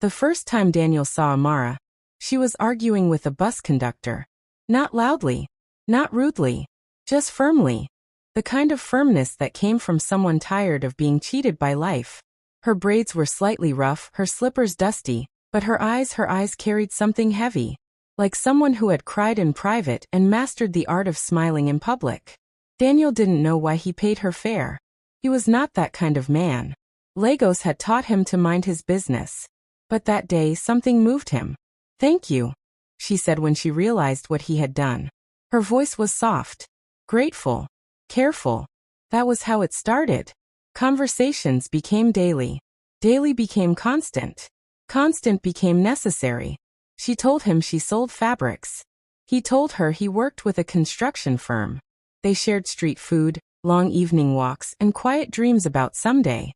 The first time Daniel saw Amara, she was arguing with a bus conductor. Not loudly, not rudely, just firmly. The kind of firmness that came from someone tired of being cheated by life. Her braids were slightly rough, her slippers dusty, but her eyes carried something heavy, like someone who had cried in private and mastered the art of smiling in public. Daniel didn't know why he paid her fare. He was not that kind of man. Lagos had taught him to mind his business. But that day something moved him. "Thank you," she said when she realized what he had done. Her voice was soft, grateful, careful. That was how it started. Conversations became daily. Daily became constant. Constant became necessary. She told him she sold fabrics. He told her he worked with a construction firm. They shared street food, long evening walks, and quiet dreams about someday.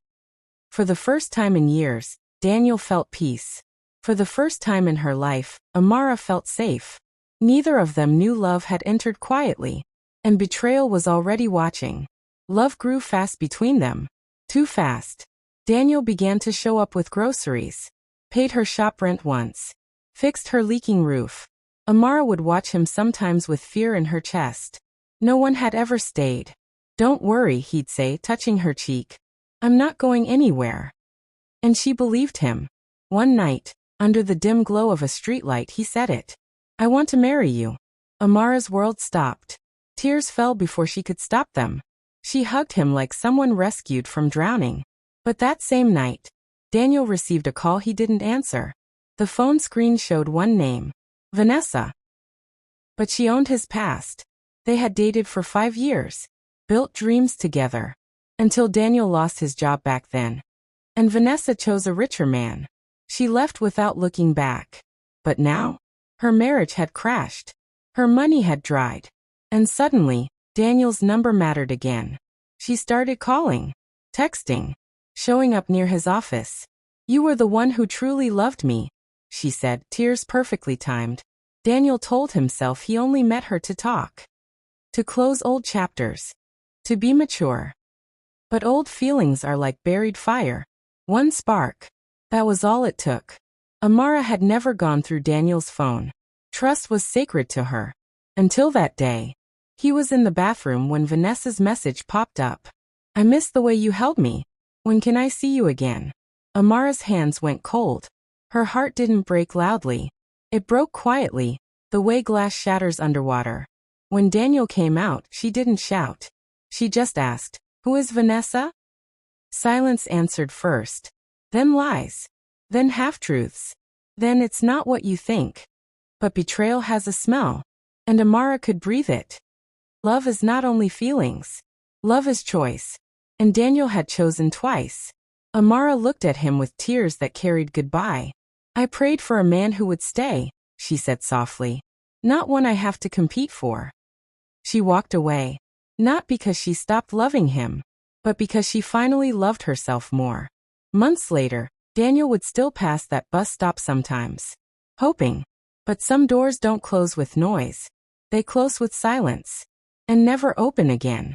For the first time in years, Daniel felt peace. For the first time in her life, Amara felt safe. Neither of them knew love had entered quietly, and betrayal was already watching. Love grew fast between them. Too fast. Daniel began to show up with groceries, paid her shop rent once, fixed her leaking roof. Amara would watch him sometimes with fear in her chest. No one had ever stayed. "Don't worry," he'd say, touching her cheek. "I'm not going anywhere." And she believed him. One night, under the dim glow of a streetlight, he said it. "I want to marry you." Amara's world stopped. Tears fell before she could stop them. She hugged him like someone rescued from drowning. But that same night, Daniel received a call he didn't answer. The phone screen showed one name, Vanessa. But she owned his past. They had dated for 5 years, built dreams together, until Daniel lost his job back then. And Vanessa chose a richer man. She left without looking back. But now, her marriage had crashed. Her money had dried. And suddenly, Daniel's number mattered again. She started calling, texting, showing up near his office. "You were the one who truly loved me," she said, tears perfectly timed. Daniel told himself he only met her to talk. To close old chapters. To be mature. But old feelings are like buried fire. One spark. That was all it took. Amara had never gone through Daniel's phone. Trust was sacred to her. Until that day. He was in the bathroom when Vanessa's message popped up. "I miss the way you held me. When can I see you again?" Amara's hands went cold. Her heart didn't break loudly. It broke quietly, the way glass shatters underwater. When Daniel came out, she didn't shout. She just asked, "Who is Vanessa?" Silence answered first. Then lies. Then half-truths. Then "it's not what you think." But betrayal has a smell. And Amara could breathe it. Love is not only feelings. Love is choice. And Daniel had chosen twice. Amara looked at him with tears that carried goodbye. "I prayed for a man who would stay," she said softly. "Not one I have to compete for." She walked away. Not because she stopped loving him, but because she finally loved herself more. Months later, Daniel would still pass that bus stop sometimes, hoping. But some doors don't close with noise. They close with silence. And never open again.